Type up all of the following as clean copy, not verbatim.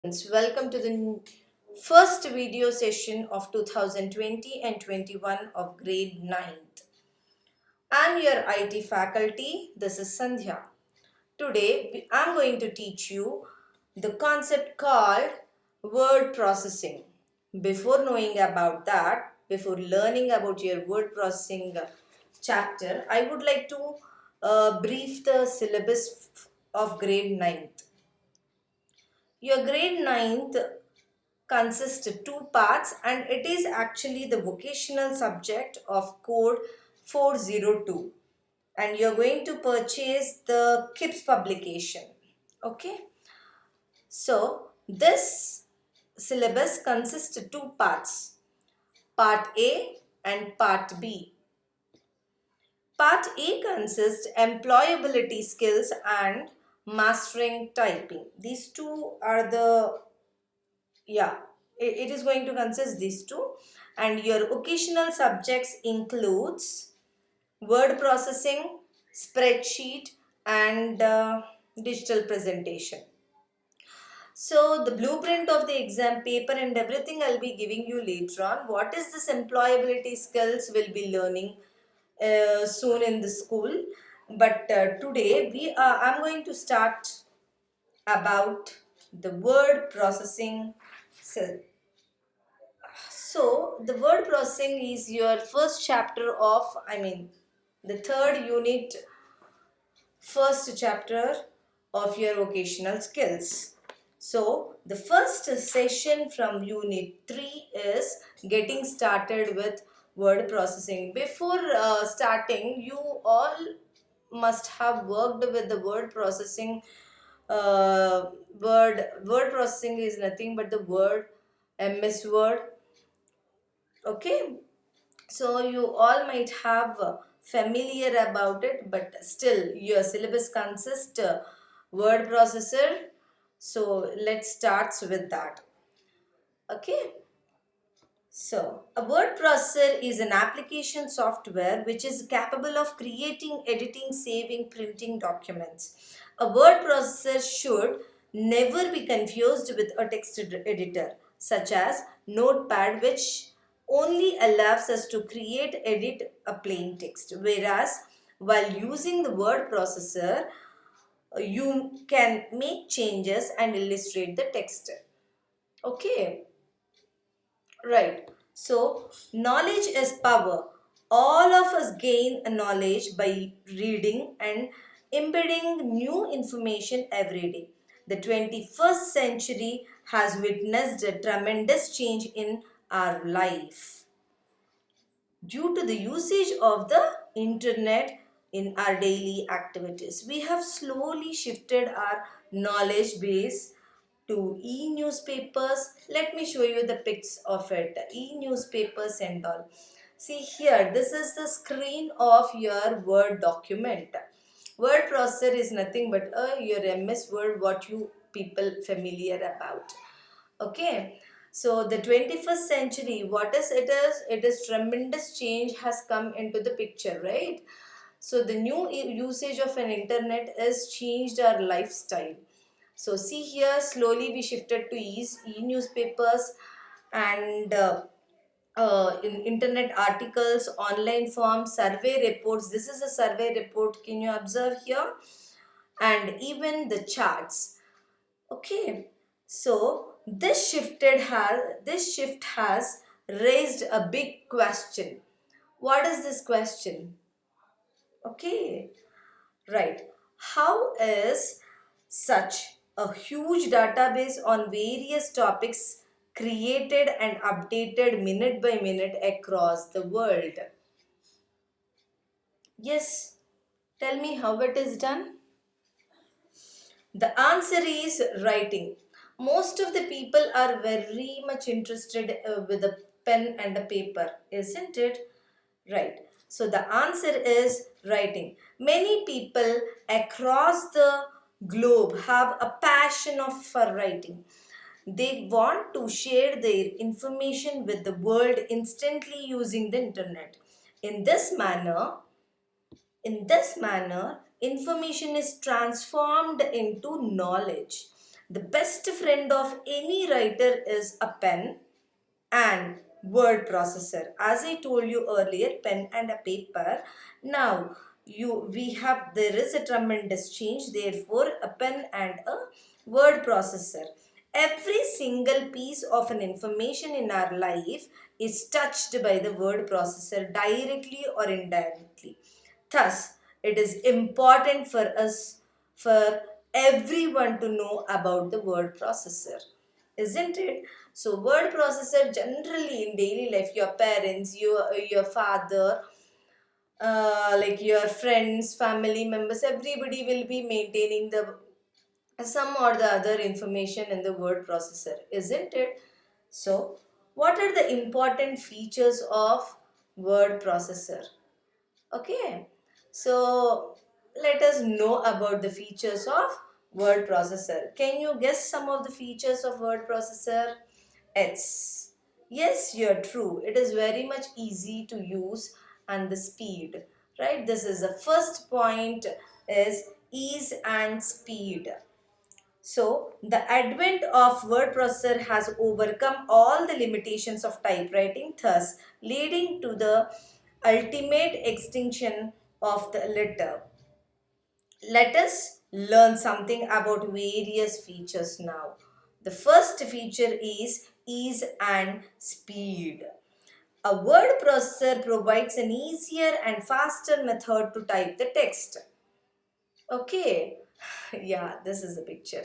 Welcome to the first video session of 2020 and 21 of grade 9th. I'm your IT faculty. This is Sandhya. Today I'm going to teach you the concept called word processing. Before knowing about that, before learning about your word processing chapter, I would like to brief the syllabus of grade 9th. Your grade 9th consists of two parts, and it is actually the vocational subject of code 402, and you're going to purchase the KIPS publication. Okay, so this syllabus consists of two parts, part A and part B. Part A consists employability skills and mastering typing. These two are the it is going to consist these two, and your occasional subjects includes word processing, spreadsheet, and digital presentation. So the blueprint of the exam paper and everything I'll be giving you later on. What is this employability skills we'll be learning soon in the school, but today I'm going to start about the word processing. So the word processing is your first chapter of, the third unit, first chapter of your vocational skills. So the first session from unit 3 is getting started with word processing. Before starting, you all must have worked with the word processing. Word processing is nothing but the word MS Word. Okay, so you all might have familiar about it, but still your syllabus consists word processor. So let's start with that. Okay, so a word processor is an application software which is capable of creating, editing, saving, printing documents. A word processor should never be confused with a text editor such as Notepad, which only allows us to create, edit a plain text, whereas while using the word processor you can make changes and illustrate the text. Okay, right. So, knowledge is power. All of us gain a knowledge by reading and embedding new information every day. The 21st century has witnessed a tremendous change in our life due to the usage of the internet in our daily activities. We have slowly shifted our knowledge base to e-newspapers. Let me show you the pics of it. E-newspapers and all. See here, this is the screen of your Word document. Word processor is nothing but your MS Word, what you people familiar about. Okay, so the 21st century, what is it is? It is tremendous change has come into the picture, right? So the new usage of an internet has changed our lifestyle. So see here, slowly we shifted to e-newspapers and in internet articles, online forms, survey reports. This is a survey report. Can you observe here? And even the charts. Okay, so this shift has raised a big question. What is this question? Okay, right. How is such a huge database on various topics created and updated minute by minute across the world? Yes, tell me how it is done. The answer is writing. Most of the people are very much interested with a pen and a paper, isn't it? Right. So the answer is writing. Many people across the globe have a passion for writing. They want to share their information with the world instantly using the internet. In this manner, information is transformed into knowledge. The best friend of any writer is a pen and word processor. As I told you earlier, pen and a paper. Now there is a tremendous change, therefore a pen and a word processor. Every single piece of an information in our life is touched by the word processor directly or indirectly. Thus, it is important for us, for everyone to know about the word processor, isn't it? So word processor generally in daily life, your parents, your father, like your friends, family members, everybody will be maintaining the some or the other information in the word processor, isn't it? So what are the important features of word processor? Okay, so let us know about the features of word processor. Can you guess some of the features of word processor? It's yes, you're true. It is very much easy to use and the speed, right? This is the first point, is ease and speed. So, the advent of word processor has overcome all the limitations of typewriting, thus leading to the ultimate extinction of the letter. Let us learn something about various features now. The first feature is ease and speed. A word processor provides an easier and faster method to type the text. Okay, yeah, this is a picture.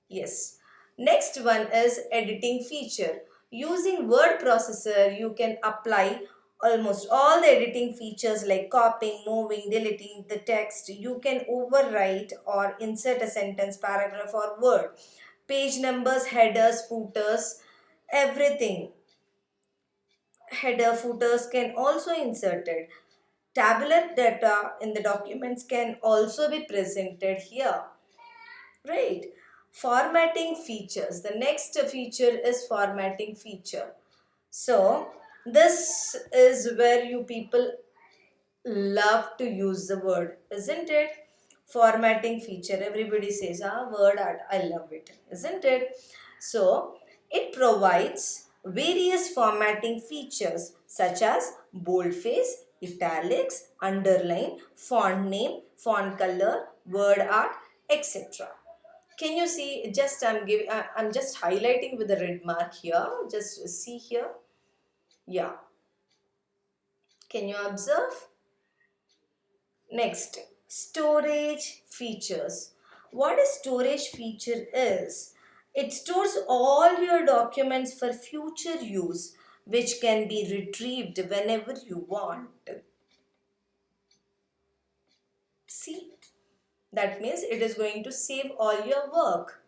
Yes. Next one is editing feature. Using word processor, you can apply almost all the editing features like copying, moving, deleting the text. You can overwrite or insert a sentence, paragraph or word. Page numbers, headers, footers, everything. Header, footers can also inserted. Tabular data in the documents can also be presented here. Right. Formatting features. The next feature is formatting feature. So this is where you people love to use the word, isn't it? Formatting feature. Everybody says, word art. I love it, isn't it? So it provides various formatting features such as boldface, italics, underline, font name, font color, word art, etc. Can you see? Just I'm just highlighting with the red mark here. Just see here. Yeah. Can you observe? Next, storage features. What a storage feature is? It stores all your documents for future use, which can be retrieved whenever you want. See, that means it is going to save all your work.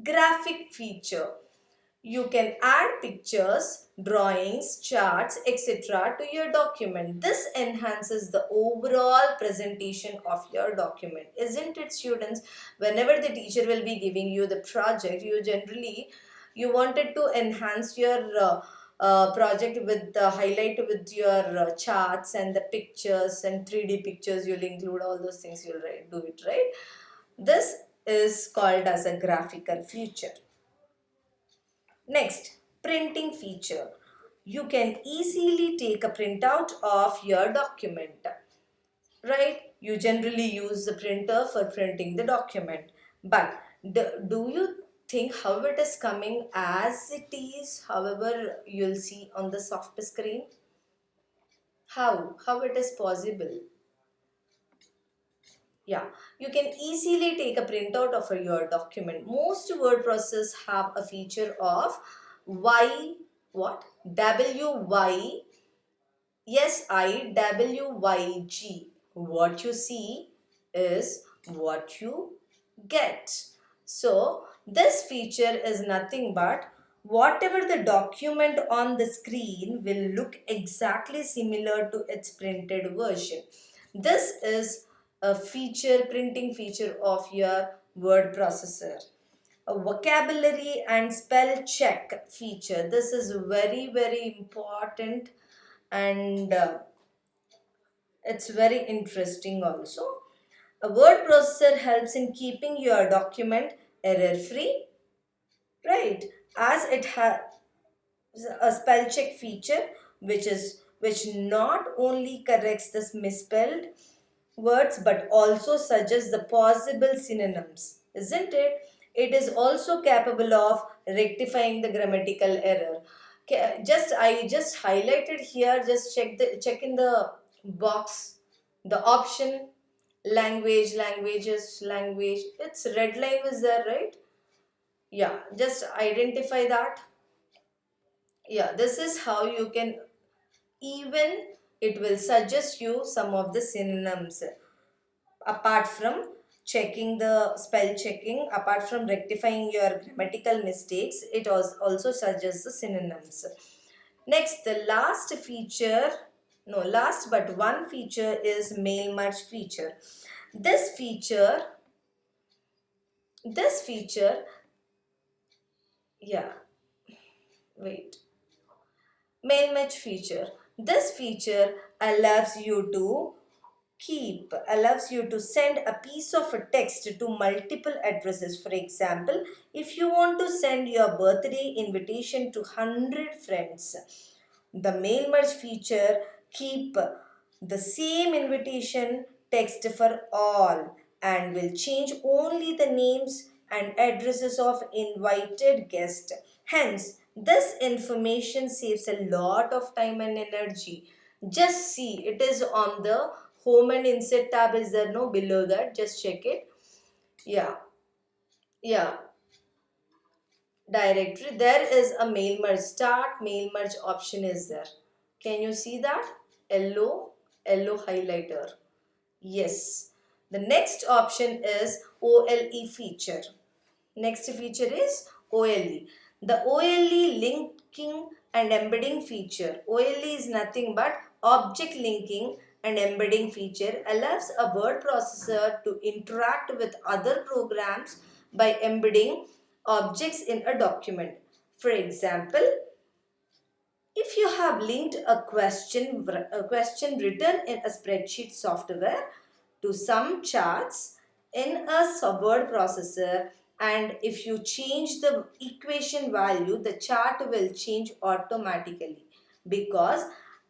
Graphic feature. You can add pictures, drawings, charts, etc. to your document. This enhances the overall presentation of your document. Isn't it, students? Whenever the teacher will be giving you the project, you wanted to enhance your project with the highlight with your charts and the pictures and 3D pictures. You'll include all those things. You'll do it, right? This is called as a graphical feature. Next, printing feature. You can easily take a printout of your document, right? You generally use the printer for printing the document. But do you think how it is coming as it is, however you'll see on the soft screen? How it is possible? Yeah, you can easily take a printout of your document. Most word processors have a feature of Y, what? WY, yes, IWYG. What you see is what you get. So, this feature is nothing but whatever the document on the screen will look exactly similar to its printed version. This is a feature, printing feature of your word processor. A vocabulary and spell check feature. This is very important, and it's very interesting also. A word processor helps in keeping your document error free, right? As it has a spell check feature which not only corrects the misspelled words but also suggests the possible synonyms, isn't it? It is also capable of rectifying the grammatical error. Just I just highlighted here, just check in the box the option language, languages, language, it's red line is there, right? Yeah, just identify that. Yeah, this is how you can even it will suggest you some of the synonyms apart from checking the spell checking, apart from rectifying your grammatical mistakes, it also suggests the synonyms. Next, the last feature, no, last but one feature is mail merge feature. This feature, this feature, yeah, wait. Mail match feature. This feature allows you to send a piece of a text to multiple addresses. For example, if you want to send your birthday invitation to 100 friends, the mail merge feature keep the same invitation text for all and will change only the names and addresses of invited guests. Hence, this information saves a lot of time and energy. Just see, it is on the home and insert tab. Is there no below that? Just check it. Yeah, yeah. Directory. There is a mail merge. Start mail merge option is there. Can you see that? Yellow highlighter. Yes. The next option is OLE feature. Next feature is OLE. The OLE linking and embedding feature. OLE is nothing but object linking and embedding feature allows a word processor to interact with other programs by embedding objects in a document. For example, if you have linked a question written in a spreadsheet software to some charts in a word processor, and if you change the equation value, the chart will change automatically because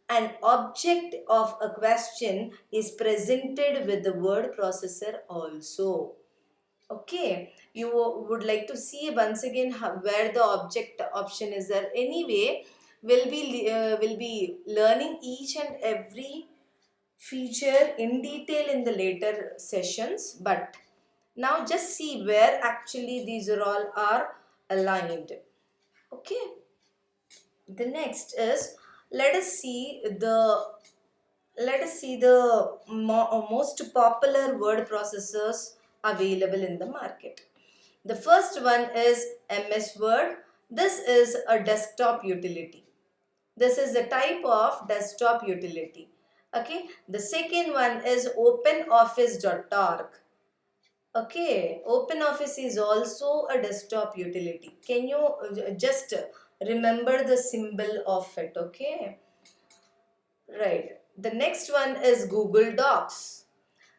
an object of a question is presented with the word processor also. Okay, you would like to see once again where the object option is there. Anyway, will be learning each and every feature in detail in the later sessions. But now just see where actually these are all are aligned. Okay, the next is let us see the most popular word processors available in the market. The first one is MS Word. This is a desktop utility. This is the type of desktop utility. Okay. The second one is OpenOffice.org. Okay. OpenOffice is also a desktop utility. Can you just remember the symbol of it? Okay. Right. The next one is Google Docs.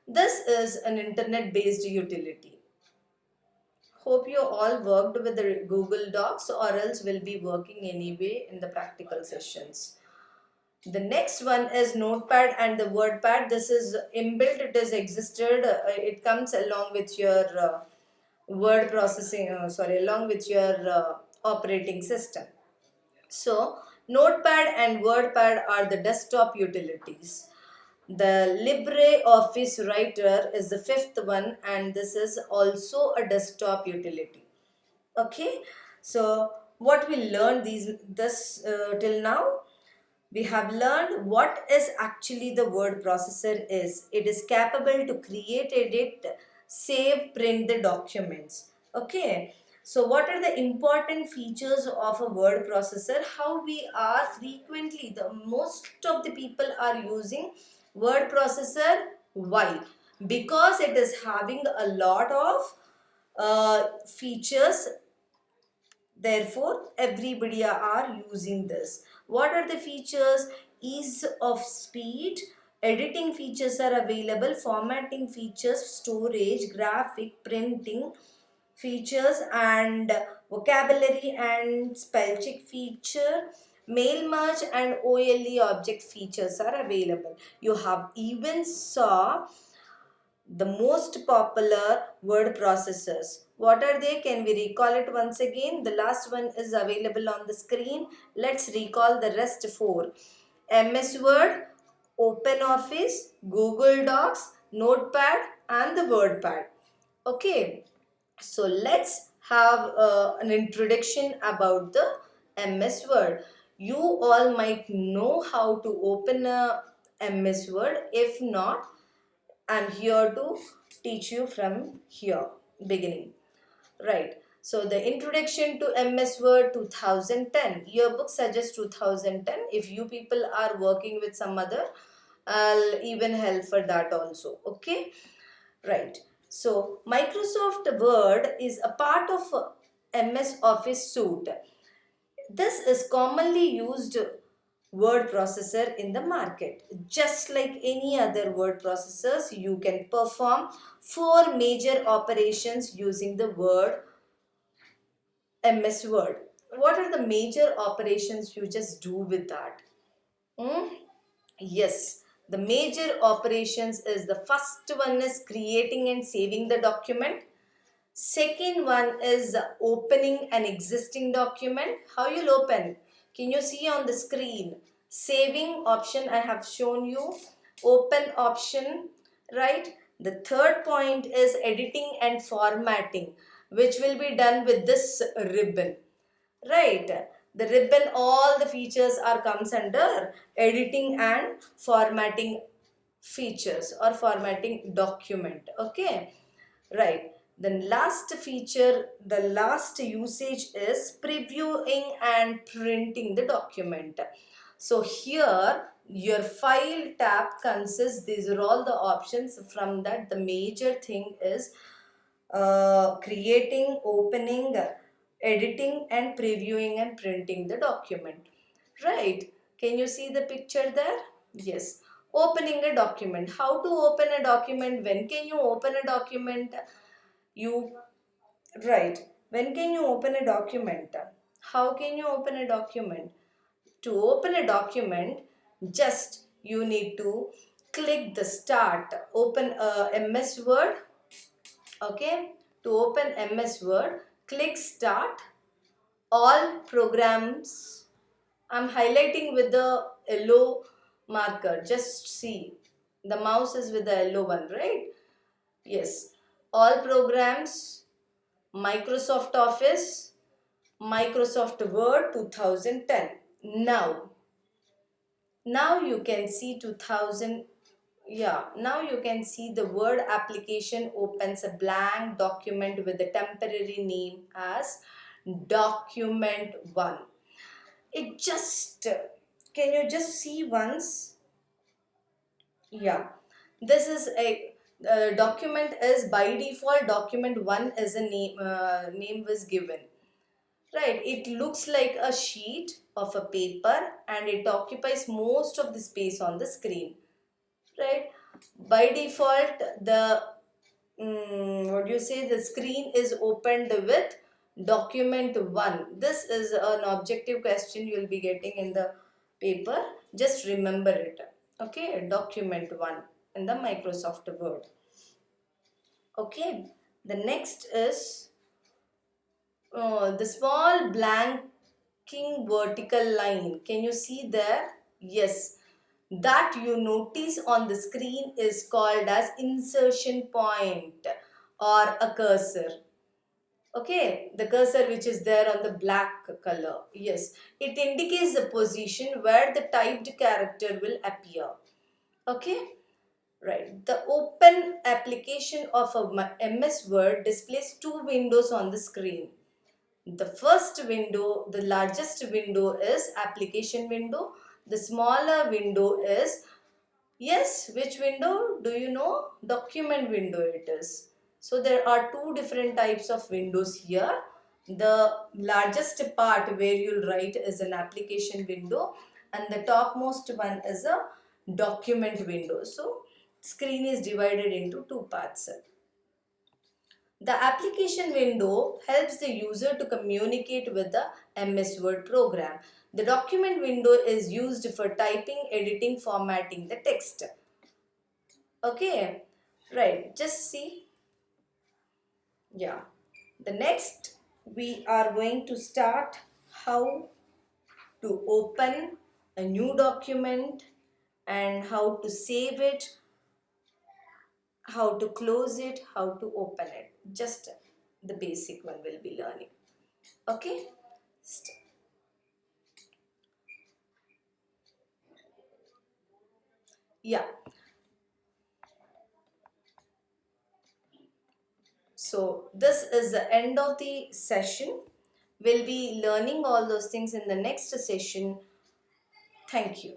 This is an internet-based utility. Hope you all worked with the Google Docs or else will be working anyway in the practical sessions. The next one is Notepad and the WordPad. This is inbuilt, it is existed, it comes along with your word processing, along with your operating system. So, Notepad and WordPad are the desktop utilities. The LibreOffice Writer is the fifth one, and this is also a desktop utility. Okay, so what we learned till now, we have learned what is actually the word processor is. It is capable to create, edit, save, print the documents. Okay. So what are the important features of a word processor? How we are frequently, the most of the people are using word processor. Why? Because it is having a lot of features. Therefore, everybody are using this. What are the features? Ease of speed, Editing features are available, formatting features, storage, graphic, printing features, and vocabulary and spell check feature, mail merge and OLE object features are available. You have even saw the most popular word processors. What are they? Can we recall it once again? The last one is available on the screen. Let's recall the rest four. MS Word, OpenOffice, Google Docs, Notepad, and the WordPad. Okay, so let's have an introduction about the MS Word. You all might know how to open a MS Word. If not, I'm here to teach you from here, beginning. Right. So the introduction to MS Word 2010. Your book suggests 2010. If you people are working with some other, I'll even help for that also. Okay. Right. So Microsoft Word is a part of MS Office suite. This is commonly used word processor in the market. Just like any other word processors, you can perform four major operations using the word MS Word. What are the major operations you just do with that? Hmm? Yes, the major operations is the first one is creating and saving the document. Second one is opening an existing document. How you'll open? Can you see on the screen? Saving option I have shown you. Open option, right? The third point is editing and formatting, which will be done with this ribbon. Right. The ribbon, all the features are comes under editing and formatting features or formatting document. Okay. Right. Then last feature, the last usage is previewing and printing the document. So here your file tab consists, these are all the options. From that, the major thing is creating, opening, editing and previewing and printing the document. Right. Can you see the picture there? Yes. Opening a document. How to open a document? When can you open a document? You, right. When can you open a document? How can you open a document? To open a document, just you need to click the start. Open MS Word. Okay. To open MS Word, click start. All programs. I'm highlighting with the yellow marker. Just see. The mouse is with the yellow one, right? Yes. All programs, Microsoft Office, Microsoft Word 2010. Now you can see 2000. Yeah, now you can see the Word application opens a blank document with the temporary name as document 1. It just, can you just see once? Yeah, this is a document is by default document 1 is a name was given. Right, it looks like a sheet of a paper and it occupies most of the space on the screen. Right, by default the what do you say, the screen is opened with document 1. This is an objective question you will be getting in the paper. Just remember it. Okay, document 1 in the Microsoft Word. Okay, the next is the small blanking vertical line. Can you see there? Yes, that you notice on the screen is called as insertion point or a cursor. Okay, the cursor which is there on the black color. Yes, it indicates the position where the typed character will appear. Okay, right. The open application of a MS Word displays two windows on the screen. The first window, the largest window is application window. The smaller window is, yes, which window? Do you know? Document window it is. So there are two different types of windows here. The largest part where you'll write is an application window and the topmost one is a document window. So screen is divided into two parts. The application window helps the user to communicate with the MS Word program. The document window is used for typing, editing, formatting the text. Okay, right, just see. Yeah, the next we are going to start how to open a new document and how to save it, how to close it, how to open it. Just the basic one will be learning. Okay. Yeah, so this is the end of the session. We'll be learning all those things in the next session. Thank you.